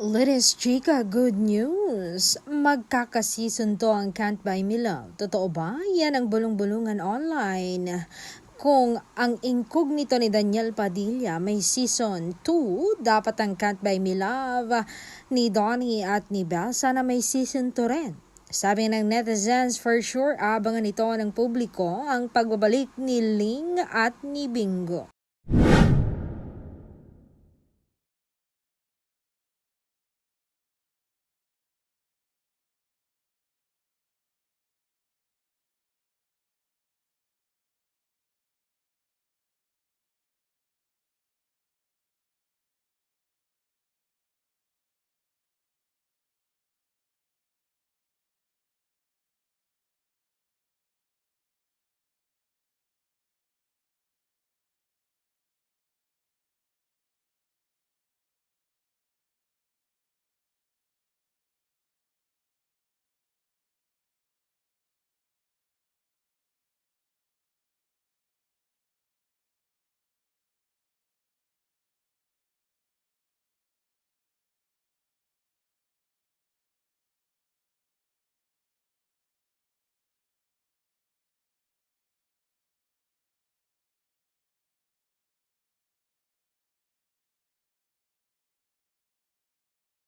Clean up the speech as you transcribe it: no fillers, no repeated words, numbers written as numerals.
Latest chika, good news! Magkaka-season to ang Can't Buy Me Love. Totoo ba? Yan ang bulong-bulungan online. Kung ang incognito ni Daniel Padilla may season 2, dapat ang Can't Buy Me Love ni Donnie at ni Belle sana may season 2 rin. Sabi ng netizens, for sure abangan ito ng publiko ang pagbabalik ni Ling at ni Bingo.